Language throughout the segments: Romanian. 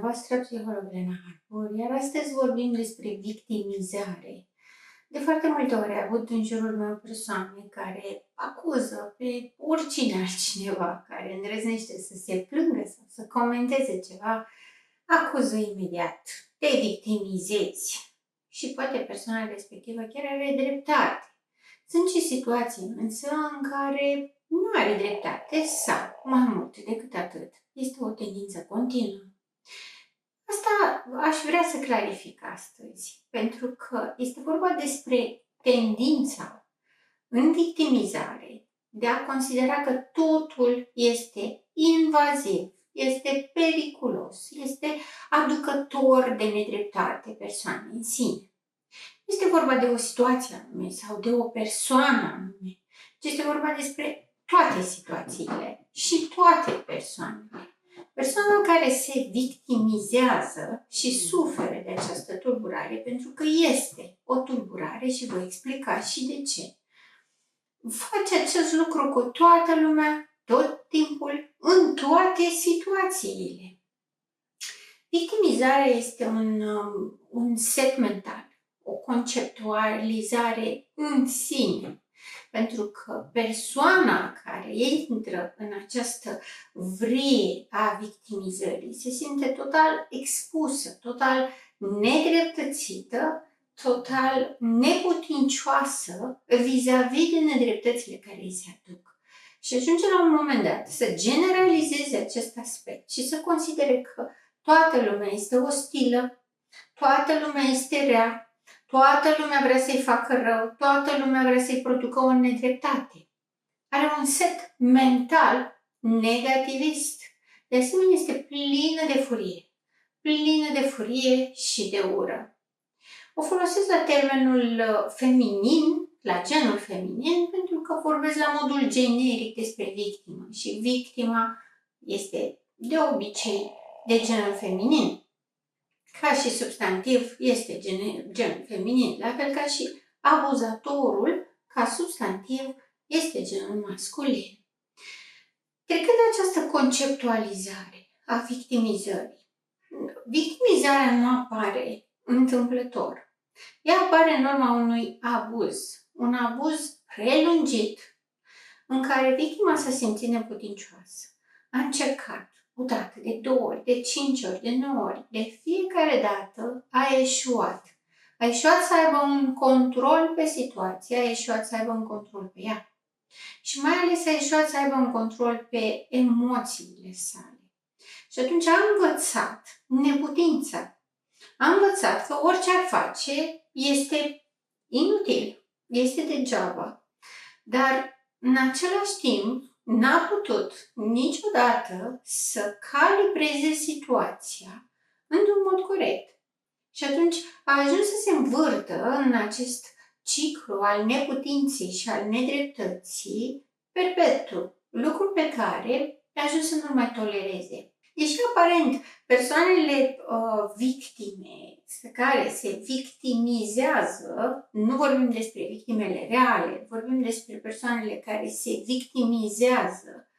dumneavoastră, psiholog Elena Harpur, iar astăzi vorbim despre victimizare. De foarte multe ori am avut în jurul meu persoane care acuză pe oricine altcineva care îndrăznește să se plângă sau să comenteze ceva, acuză imediat, te victimizezi și poate persoana respectivă chiar are dreptate. Sunt și situații însă în care nu are dreptate sau, mai mult decât atât, este o tendință continuă. Asta aș vrea să clarific astăzi, pentru că este vorba despre tendința în victimizare de a considera că totul este invaziv, este periculos, este aducător de nedreptate persoanei în sine. Este vorba de o situație anume sau de o persoană anume, ci este vorba despre toate situațiile și toate persoanele. Persoana care se victimizează și suferă de această tulburare, pentru că este o tulburare și voi explica și de ce. Face acest lucru cu toată lumea, tot timpul, în toate situațiile. Victimizarea este un set mental, o conceptualizare în sine. Pentru că persoana care intră în această vrie a victimizării se simte total expusă, total nedreptățită, total neputincioasă vis-a-vis de nedreptățile care îi se aduc. Și ajunge la un moment dat să generalizeze acest aspect și să considere că toată lumea este ostilă, toată lumea este rea, toată lumea vrea să-i facă rău, toată lumea vrea să-i producă o nedreptate. Are un set mental negativist. De asemenea, este plină de furie și de ură. O folosesc la termenul feminin, la genul feminin, pentru că vorbesc la modul generic despre victimă și victima este de obicei de genul feminin. Ca și substantiv este genul feminin, la fel ca și abuzatorul, ca substantiv, este genul masculin. Trecând de această conceptualizare a victimizării, victimizarea nu apare întâmplător. Ea apare în urma unui abuz, un abuz prelungit, în care victima s-a simțit neputincioasă. A încercat odată, de 2 ori, de 5 ori, de 9 ori, de fiecare dată a eșuat. A eșuat să aibă un control pe situație, a eșuat să aibă un control pe ea. Și mai ales a eșuat să aibă un control pe emoțiile sale. Și atunci a învățat neputința. A învățat că orice ar face este inutil, este degeaba. Dar în același timp n-a putut niciodată să calibreze situația într-un mod corect. Și atunci a ajuns să se învârtă în acest ciclu al neputinței și al nedreptății perpetu, lucru pe care a ajuns să nu mai tolereze. Deși aparent persoanele victime care se victimizează, nu vorbim despre victimele reale, vorbim despre persoanele care se victimizează,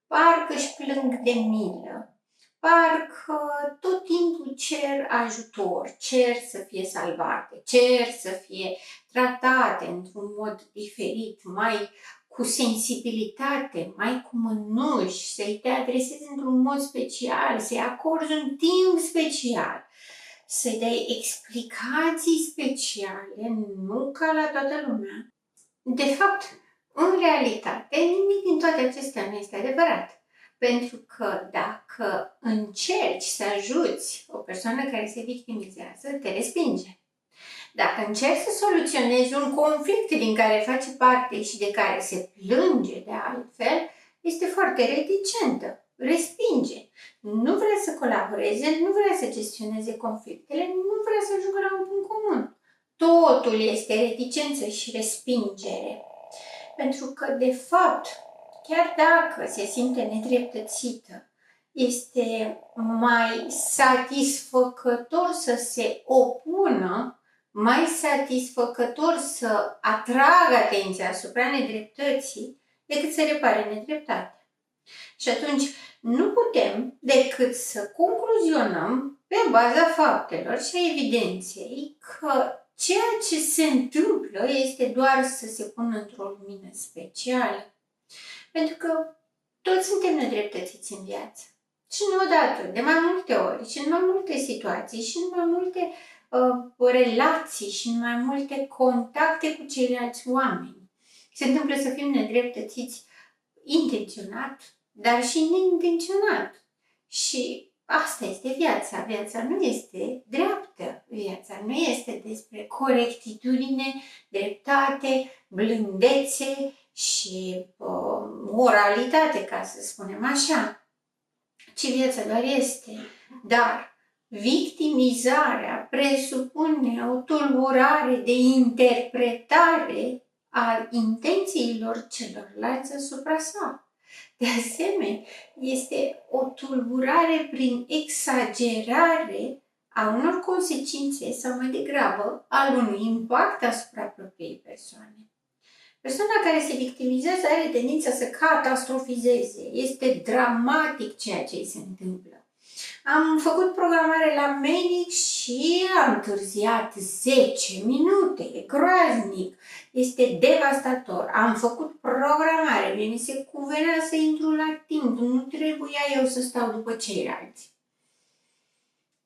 parcă își plâng de milă, parcă tot timpul cer ajutor, cer să fie salvate, cer să fie tratate într-un mod diferit, mai cu sensibilitate, mai cu mănuși, să-i te adresezi într-un mod special, să-i acorzi un timp special, să-i dai explicații speciale, nu ca la toată lumea. De fapt, în realitate, nimic din toate acestea nu este adevărat. Pentru că dacă încerci să ajuți o persoană care se victimizează, te respinge. Dacă încerci să soluționezi un conflict din care face parte și de care se plânge de altfel, este foarte reticentă, respinge. Nu vrea să colaboreze, nu vrea să gestioneze conflictele, nu vrea să ajungă la un punct comun. Totul este reticență și respingere. Pentru că, de fapt, chiar dacă se simte nedreptățită, este mai satisfăcător să se opună, mai satisfăcător să atragă atenția asupra nedreptății decât să repare nedreptatea. Și atunci, Nu putem decât să concluzionăm pe baza faptelor și a evidenței că ceea ce se întâmplă este doar să se pună într-o lumină specială. Pentru că toți suntem nedreptățiți în viață. Și nu odată, de mai multe ori, și în mai multe situații, și în mai multe relații, și în mai multe contacte cu ceilalți oameni. Se întâmplă să fim nedreptățiți intenționat, dar și neintenționat. Și asta este viața. Viața nu este dreaptă. Viața nu este despre corectitudine, dreptate, blândețe și moralitate, ca să spunem așa. Ci viața doar este. Dar victimizarea presupune o tulburare de interpretare a intențiilor celorlalți asupra sa. De asemenea, este o tulburare prin exagerare a unor consecințe sau mai degrabă al unui impact asupra propriei persoane. Persoana care se victimizează are tendința să catastrofizeze. Este dramatic ceea ce îi se întâmplă. Am făcut programare la medic și am întârziat 10 minute. E groaznic. Este devastator. Am făcut programare. Mie mi se cuvenea să intru la timp. Nu trebuia eu să stau după ceilalți.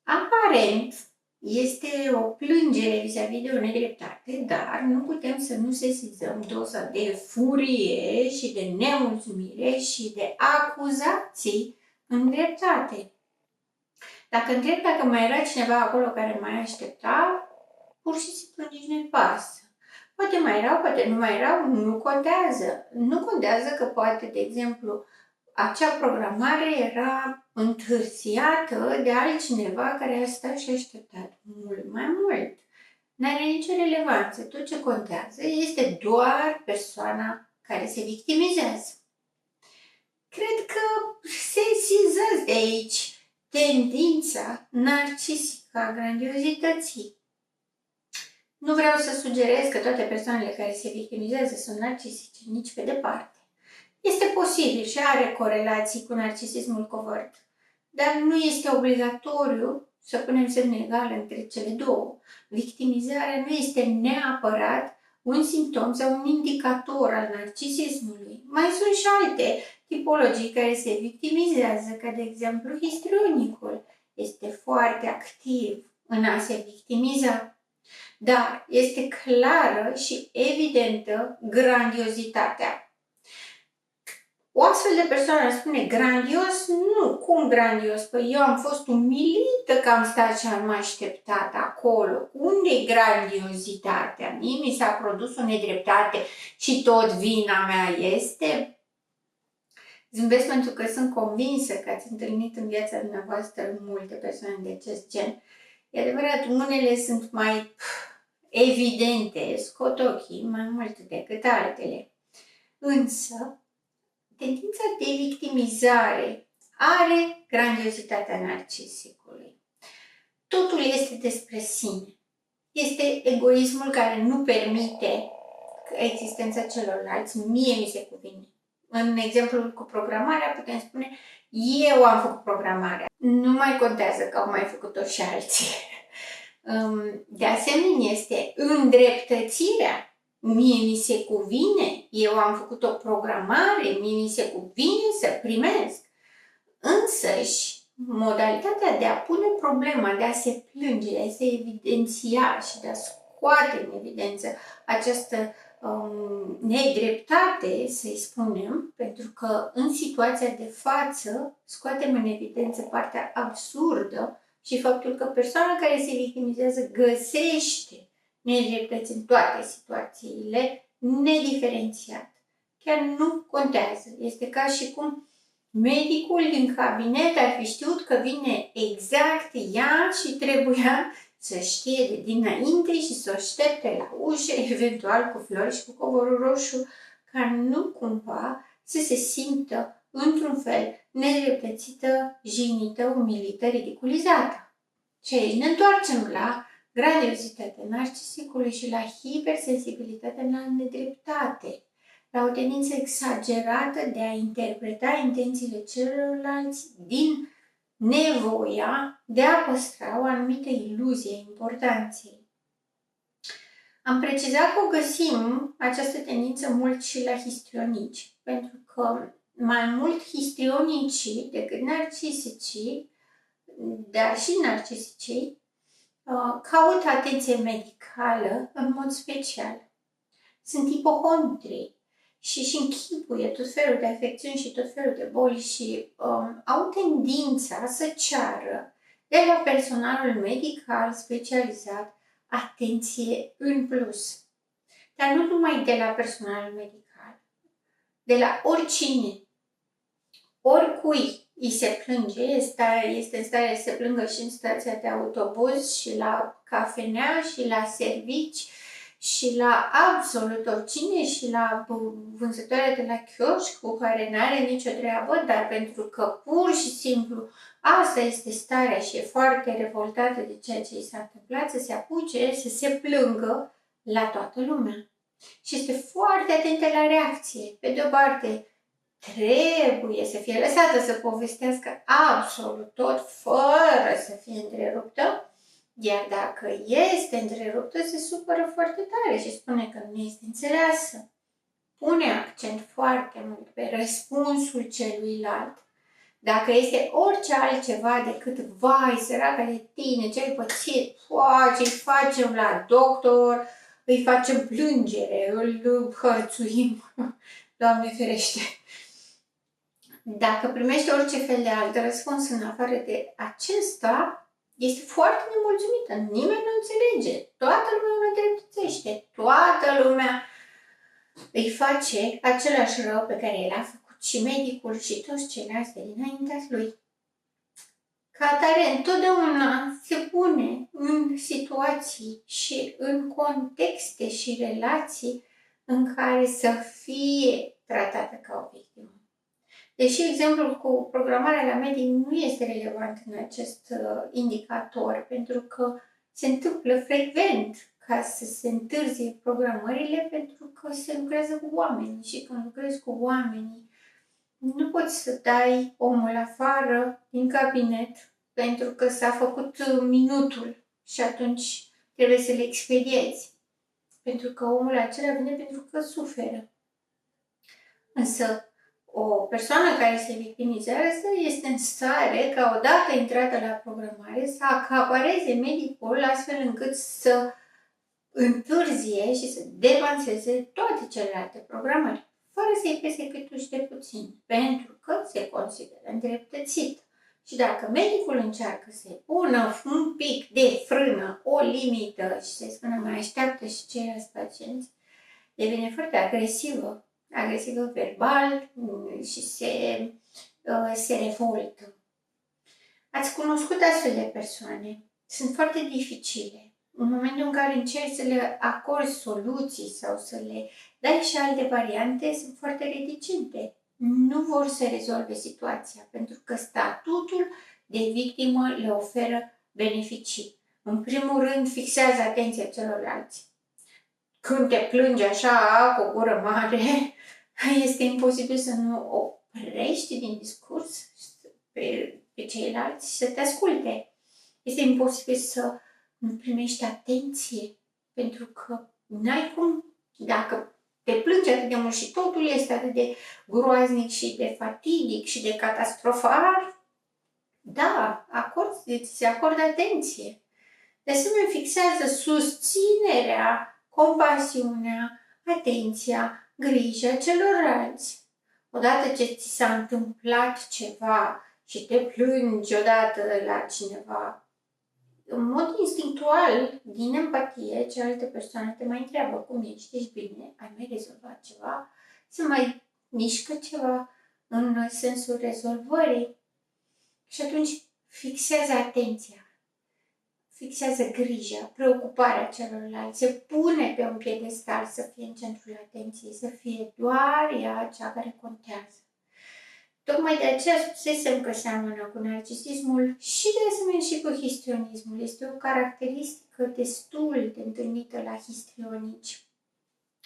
Aparent, este o plângere vis-a-vis de o nedreptate, dar nu putem să nu sesizăm doza de furie și de nemulțumire și de acuzații în dreptate. Dacă întreb dacă mai era cineva acolo care mai aștepta, pur și simplu nici nu-i pasă. Poate mai erau, poate nu mai erau, nu contează. Nu contează că poate, de exemplu, acea programare era întârziată de altcineva care a stat și a așteptat mult mai mult. N-are nicio relevanță. Tot ce contează este doar persoana care se victimizează. Cred că sesizați de aici tendința narcisică a grandiozității. Nu vreau să sugerez că toate persoanele care se victimizează sunt narcisice, nici pe departe. Este posibil și are corelații cu narcisismul covert, dar nu este obligatoriu să punem semne egale între cele două. Victimizarea nu este neapărat un simptom sau un indicator al narcisismului. Mai sunt și alte tipologii care se victimizează, ca de exemplu histrionicul. Este foarte activ în a se victimiza. Dar este clară și evidentă grandiozitatea. O astfel de persoană spune grandios? Nu. Cum grandios? Păi eu am fost umilită că am stat și am așteptat acolo. Unde-i grandiozitatea? Mie mi s-a produs o nedreptate și tot vina mea este? Zâmbesc pentru că sunt convinsă că ați întâlnit în viața dumneavoastră multe persoane de acest gen. E adevărat, unele sunt mai evidente, scot ochii mai mult decât altele. Însă, tendința de victimizare are grandiozitatea narcisicului. Totul este despre sine. Este egoismul care nu permite existența celorlalți. Mie mi se cuvine. În exemplul cu programarea putem spune eu am făcut programarea. Nu mai contează că au mai făcut-o și alții. De asemenea, este îndreptățirea. Mie mi se cuvine, eu am făcut o programare, mie mi se cuvine să primesc. Însăși, modalitatea de a pune problema, de a se plânge, de a se evidenția și de a scoate în evidență această nedreptate, să-i spunem, pentru că în situația de față scoatem în evidență partea absurdă și faptul că persoana care se victimizează găsește nedreptăți în toate situațiile, nediferențiat. Chiar nu contează. Este ca și cum medicul din cabinet ar fi știut că vine exact ea și trebuia să știe de dinainte și să o aștepte la ușă, eventual cu flori și cu covorul roșu, ca nu cumva să se simtă într-un fel nedreptățită, jignită, umilită, ridiculizată. Și aici ne întoarcem la grandiozitatea narcisicului și la hipersensibilitatea la nedreptate. la o tendință exagerată de a interpreta intențiile celorlalți din nevoia de a păstra o anumită iluzie a importanței. Am precizat că o găsim această tendință mult și la histrionici, pentru că mai mult histrionicii decât narcisicii, dar și narcisicii, caută atenție medicală în mod special. Sunt ipohondri și închipuie tot felul de afecțiuni și tot felul de boli și au tendința să ceară de la personalul medical specializat atenție în plus. Dar nu numai de la personalul medical, de la oricine, oricui îi se plânge, este în stare să se plângă și în stația de autobuz, și la cafenea, și la servici, și la absolut oricine, și la vânzătoarea de la chioșc cu care n-are nicio treabă, dar pentru că pur și simplu asta este starea și e foarte revoltată de ceea ce i s-a întâmplat, să se apuce, să se plângă la toată lumea. Și este foarte atentă la reacție. Pe de o parte, trebuie să fie lăsată să povestească absolut tot, fără să fie întreruptă, iar dacă este întreruptă, se supără foarte tare și spune că nu este înțeleasă. Pune accent foarte mult pe răspunsul celuilalt. Dacă este orice altceva decât, vai, săraca de tine, ce ai pățit, ce-i facem la doctor, îi facem plângere, îl hărțuim, Doamne ferește. Dacă primește orice fel de alt răspuns în afară de acesta, este foarte nemulțumită. Nimeni nu înțelege. Toată lumea o îndreptățește. Toată lumea îi face același rău pe care l-a făcut și medicul și toți ceilalți de dinaintea lui. Ca atare, întotdeauna se pune în situații și în contexte și relații în care să fie tratată ca o victimă. Deși exemplul cu programarea la medic nu este relevant în acest indicator, pentru că se întâmplă frecvent ca să se întârzie programările, pentru că se lucrează cu oameni și când lucrezi cu oamenii, nu poți să dai omul afară din cabinet pentru că s-a făcut minutul și atunci trebuie să le expediezi. Pentru că omul acela vine pentru că suferă. Însă, o persoană care se victimizează este în stare, ca odată intrată la programare, să acapareze medicul astfel încât să întârzie și să devanseze toate celelalte programări, fără să-i pese cât uși de puțin, pentru că se consideră îndreptățit. Și dacă medicul încearcă să-i pună un pic de frână, o limită și să-i spună mai așteaptă și ceilalți pacienți, devine foarte agresivă verbal și se revoltă. Ați cunoscut astfel de persoane. Sunt foarte dificile. În momentul în care încerci să le acorzi soluții sau să le dai și alte variante, sunt foarte reticente. Nu vor să rezolve situația, pentru că statutul de victimă le oferă beneficii. În primul rând, fixează atenția celorlalți. Când te plângi așa, cu o gură mare, este imposibil să nu oprești din discurs pe ceilalți și să te asculte. Este imposibil să nu primești atenție, pentru că n-ai cum, dacă te plângi atât de mult și totul este atât de groaznic și de fatidic și de catastrofal, da, se acordă atenție. De asemenea, fixează susținerea, compasiunea, atenția, grija celorlalți. Odată ce ți s-a întâmplat ceva și te plângi odată la cineva, în mod instinctual, din empatie, cealaltă persoană te mai întreabă cum ești, ești bine, ai mai rezolvat ceva, se mai mișcă ceva în sensul rezolvării și atunci fixează atenția. Fixează grija, preocuparea celorlalți, se pune pe un piedestal să fie în centrul atenției, să fie doar ea cea care contează. Tocmai de aceea spusesem că seamănă cu narcisismul și de asemenea și cu histrionismul. Este o caracteristică destul de întâlnită la histrionici.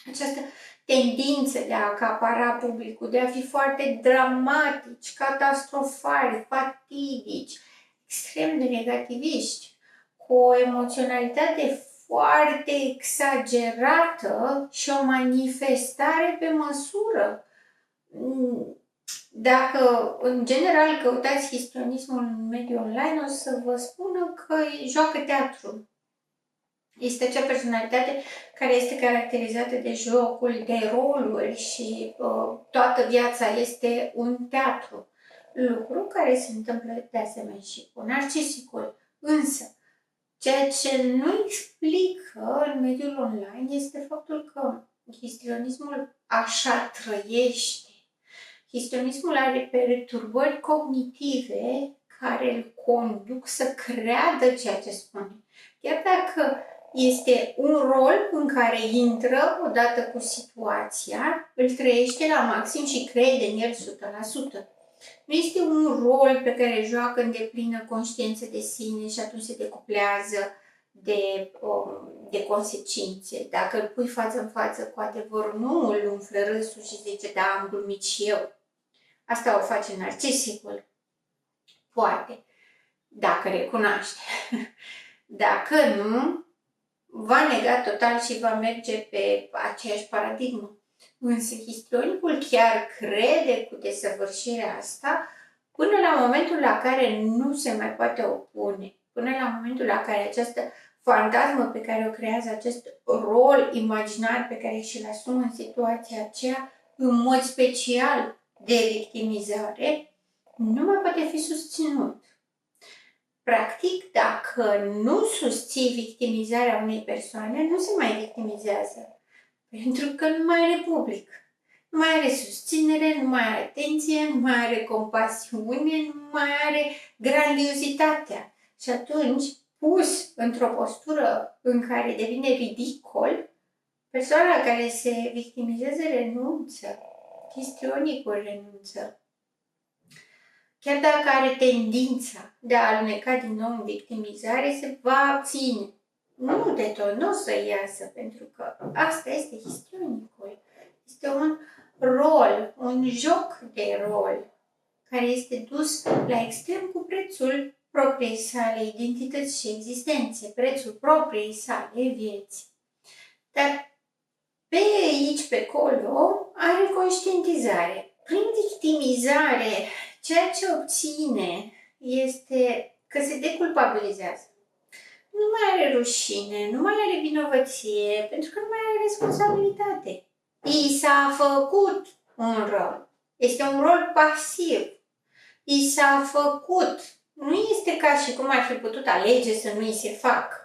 această tendință de a acapara publicul, de a fi foarte dramatici, catastrofali, fatidici, extrem de negativiști, cu o emoționalitate foarte exagerată și o manifestare pe măsură. Dacă, în general, căutați histrionismul în mediul online, o să vă spună că joacă teatru. Este acea personalitate care este caracterizată de jocul, de roluri și toată viața este un teatru. Lucru care se întâmplă de asemenea și cu narcisicul. Însă, ceea ce nu explică în mediul online este faptul că histrionismul așa trăiește. Histrionismul are perturbări cognitive care îl conduc să creadă ceea ce spune. Chiar dacă este un rol în care intră odată cu situația, îl trăiește la maxim și crede în el 100%. Nu este un rol pe care îl joacă în deplină conștiință de sine și atunci se decuplează de consecințe. Dacă îl pui față în față cu adevărul, nu îl umflă râsul și zice, da, am glumit și eu. Asta o face narcisicul. Poate, dacă recunoaște. Dacă nu, va nega total și va merge pe aceeași paradigmă. Însă histrionicul chiar crede cu desăvârșirea asta până la momentul la care nu se mai poate opune. Până la momentul la care această fantasmă pe care o creează, acest rol imaginar pe care și-l asumă în situația aceea, în mod special de victimizare, nu mai poate fi susținut. Practic, dacă nu susții victimizarea unei persoane, nu se mai victimizează. Pentru că nu mai are public. Nu mai are susținere, nu mai are atenție, nu mai are compasiune, nu mai are grandiozitatea. Și atunci, pus într-o postură în care devine ridicol, persoana care se victimizează renunță. Histrionicul renunță. Chiar dacă are tendința de a aluneca din nou în victimizare, se va abține. Nu de tot, nu o să iasă, pentru că asta este histrionicul. Este un rol, un joc de rol, care este dus la extrem cu prețul propriei sale identități și existențe, prețul propriei sale vieți. Dar pe aici, pe acolo, are conștientizare. Prin victimizare, ceea ce obține este că se deculpabilizează. Nu mai are rușine, nu mai are vinovăție, pentru că nu mai are responsabilitate. I s-a făcut un rol. Este un rol pasiv. I s-a făcut. Nu este ca și cum ar fi putut alege să nu i se facă.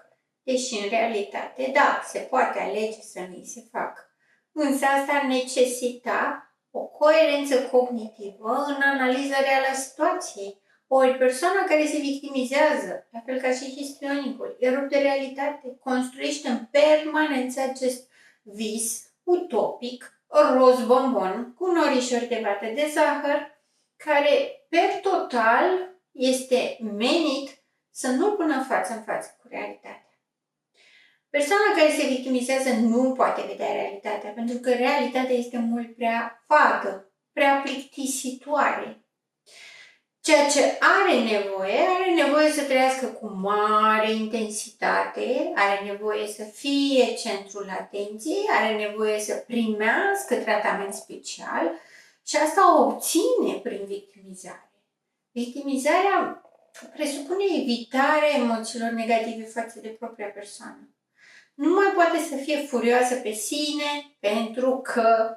Deși în realitate, da, se poate alege să nu i se facă. Însă asta necesita o coerență cognitivă în analiza reală a situației. Ori persoana care se victimizează, la fel ca și histrionicul, e rupt de realitate, construiește în permanență acest vis utopic, roz bombon, cu norișori de vată de zahăr, care, per total, este menit să nu pună față în față cu realitatea. Persoana care se victimizează nu poate vedea realitatea, pentru că realitatea este mult prea fadă, prea plictisitoare. Ceea ce are nevoie să trăiască cu mare intensitate, are nevoie să fie centrul atenției, are nevoie să primească tratament special și asta o obține prin victimizare. Victimizarea presupune evitarea emoțiilor negative față de propria persoană. Nu mai poate să fie furioasă pe sine pentru că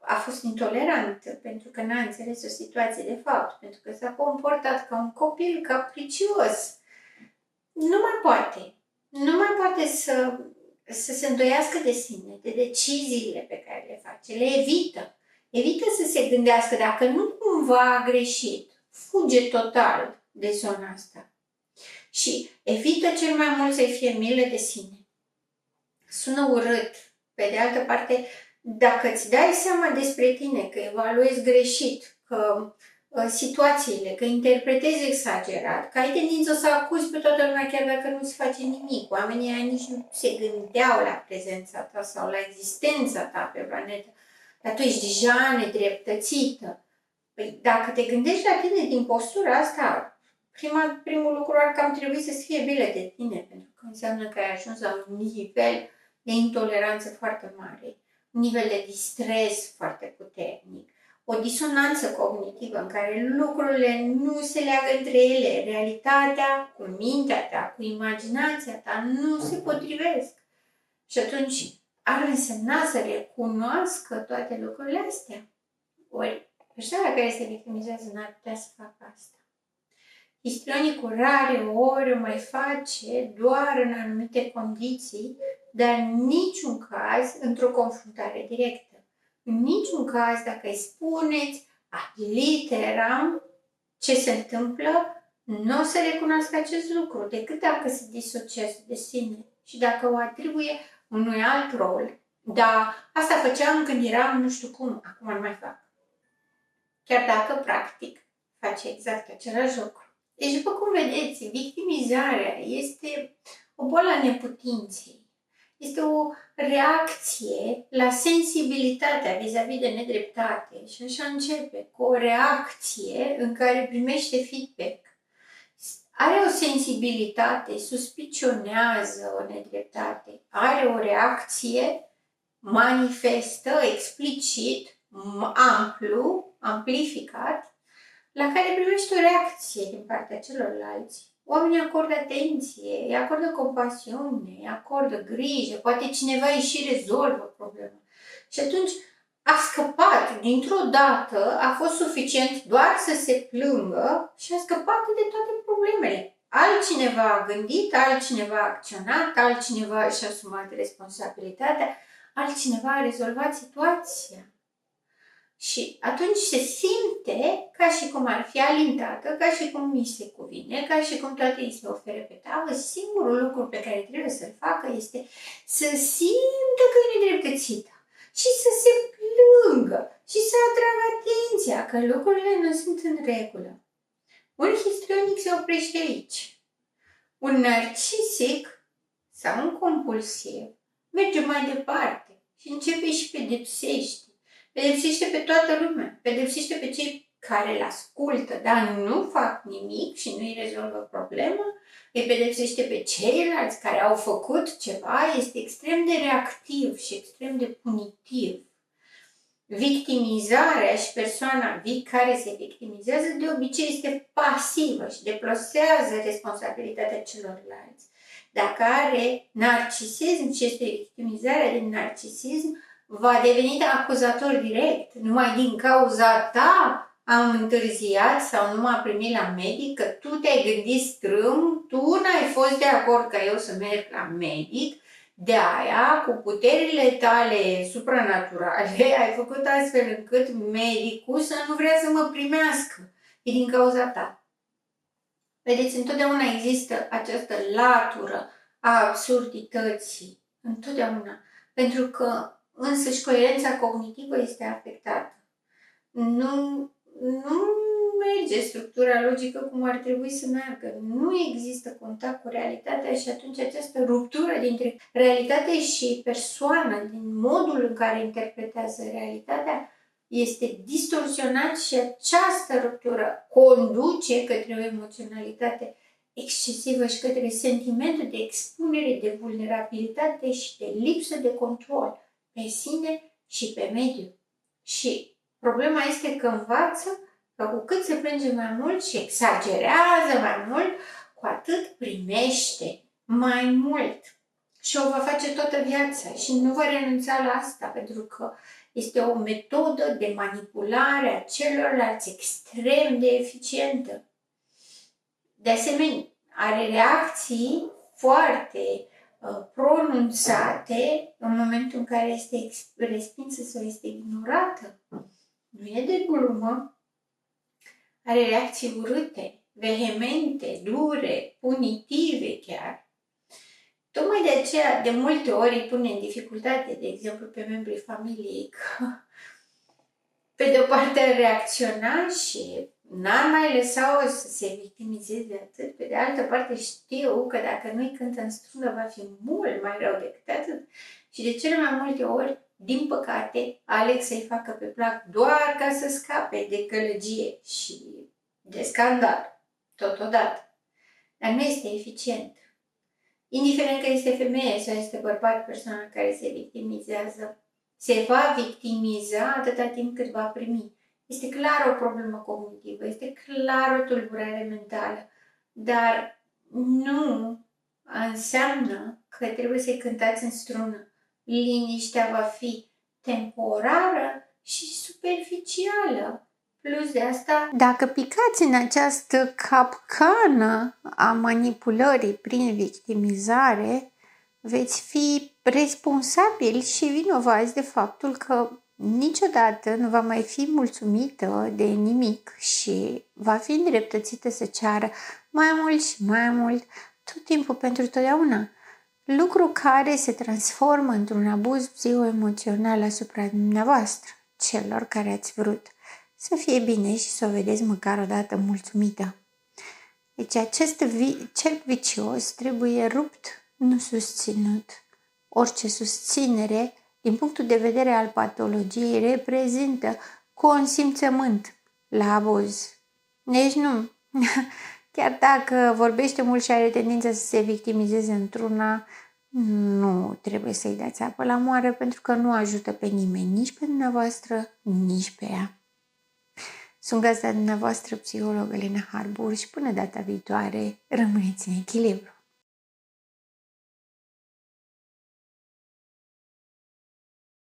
a fost intolerantă, pentru că n-a înțeles o situație de fapt, pentru că s-a comportat ca un copil capricios. Nu mai poate. Nu mai poate să se îndoiască de sine, de deciziile pe care le face. Le evită. Evită să se gândească dacă nu cumva a greșit. Fuge total de zona asta. Și evită cel mai mult să-i fie milă de sine. Sună urât. Pe de altă parte, dacă îți dai seama despre tine, că evaluezi greșit, că situațiile, că interpretezi exagerat, că ai tendință să acuzi pe toată lumea chiar dacă nu se face nimic. Oamenii ăia nici nu se gândeau la prezența ta sau la existența ta pe planetă. Dar tu ești deja nedreptățită. Păi dacă te gândești la tine din postura asta, primul lucru ar cam trebui să fie bine de tine, pentru că înseamnă că ai ajuns la un nivel de intoleranță foarte mare, un nivel de distres foarte puternic, o disonanță cognitivă în care lucrurile nu se leagă între ele, realitatea cu mintea ta, cu imaginația ta nu se potrivesc. Și atunci ar însemna să recunoască toate lucrurile astea. Ori persoana care se victimizează n-ar putea să facă asta. Histrionicul rare ori o mai face doar în anumite condiții, dar în niciun caz într-o confruntare directă. În niciun caz dacă îi spuneți ad literam ce se întâmplă, nu o să recunoască acest lucru decât dacă se disociază de sine și dacă o atribuie unui alt rol. Dar asta făceam când eram nu știu cum, acum nu mai fac. Chiar dacă, practic, face exact același lucru. Deci, după cum vedeți, victimizarea este o boală a neputinței. Este o reacție la sensibilitatea vis-a-vis de nedreptate. Și așa începe, cu o reacție în care primește feedback. Are o sensibilitate, suspicionează o nedreptate, are o reacție, manifestă, explicit, amplu, amplificat, la care primește o reacție din partea celorlalți. Oamenii acordă atenție, îi acordă compasiune, îi acordă grijă, poate cineva îi și rezolvă problema. Și atunci a scăpat, dintr-o dată, a fost suficient doar să se plângă și a scăpat de toate problemele. Altcineva a gândit, altcineva a acționat, altcineva și-a asumat responsabilitatea, altcineva a rezolvat situația. Și atunci se simte ca și cum ar fi alintată, ca și cum mi se cuvine, ca și cum toate îi se oferă pe tavă. Singurul lucru pe care trebuie să-l facă este să simtă că e nedreptățită și să se plângă și să atragă atenția că lucrurile nu sunt în regulă. Un histrionic se oprește aici. Un narcisic sau un compulsiv merge mai departe și începe și pedepsește. Pedepsește pe toată lumea, pedepsește pe cei care îl ascultă, dar nu fac nimic și nu îi rezolvă problema, îi pedepsește pe ceilalți care au făcut ceva, este extrem de reactiv și extrem de punitiv. Victimizarea și persoana care se victimizează de obicei este pasivă și deplosează responsabilitatea celorlalți. Dacă are narcisism și este victimizarea din narcisism, va deveni acuzator direct. Numai din cauza ta am întârziat sau nu m-a primit la medic, că tu te-ai gândit strâmb, tu n-ai fost de acord ca eu să merg la medic, de aia, cu puterile tale supranaturale, ai făcut astfel încât medicul să nu vrea să mă primească. E din cauza ta. Vedeți, întotdeauna există această latură a absurdității. Întotdeauna. Pentru că însăși coerența cognitivă este afectată. Nu merge structura logică cum ar trebui să meargă. Nu există contact cu realitatea și atunci această ruptură dintre realitate și persoană, din modul în care interpretează realitatea, este distorsionat și această ruptură conduce către o emoționalitate excesivă și către sentimentul de expunere, de vulnerabilitate și de lipsă de control pe sine și pe mediu. Și problema este că învață că cu cât se plânge mai mult și exagerează mai mult, cu atât primește mai mult. Și o va face toată viața și nu va renunța la asta, pentru că este o metodă de manipulare a celorlalți extrem de eficientă. De asemenea, are reacții foarte pronunțate în momentul în care este respinsă sau este ignorată. Nu e de glumă. Are reacții urâte, vehemente, dure, punitive chiar. Tocmai de aceea, de multe ori îi pune în dificultate, de exemplu, pe membrii familiei, că pe de o parte ar reacționa și n-ar mai lăsa-o să se victimizeze atât. Pe de altă parte știu că dacă nu-i cântă în strună va fi mult mai rău decât atât. Și de cele mai multe ori, din păcate, aleg să-i facă pe plac doar ca să scape de gălăgie și de scandal, totodată. Dar nu este eficient. Indiferent că este femeie sau este bărbat persoana care se victimizează, se va victimiza atâta timp cât va primi. Este clar o problemă cognitivă, este clar o tulburare mentală, dar nu înseamnă că trebuie să-i cântați în strună. Liniștea va fi temporară și superficială. Plus de asta, dacă picați în această capcană a manipulării prin victimizare, veți fi responsabili și vinovați de faptul că niciodată nu va mai fi mulțumită de nimic și va fi îndreptățită să ceară mai mult și mai mult, tot timpul pentru totdeauna. Lucru care se transformă într-un abuz psihoemoțional asupra dumneavoastră, celor care ați vrut să fie bine și să o vedeți măcar o dată mulțumită. Deci acest cerc vicios trebuie rupt, nu susținut. Orice susținere, din punctul de vedere al patologiei, reprezintă consimțământ la abuz. Deci nu. Chiar dacă vorbește mult și are tendința să se victimizeze într-una, nu trebuie să-i dați apă la moară pentru că nu ajută pe nimeni, nici pe dumneavoastră, nici pe ea. Sunt gazda dumneavoastră, psiholog Elena Harbur, și până data viitoare, rămâneți în echilibru.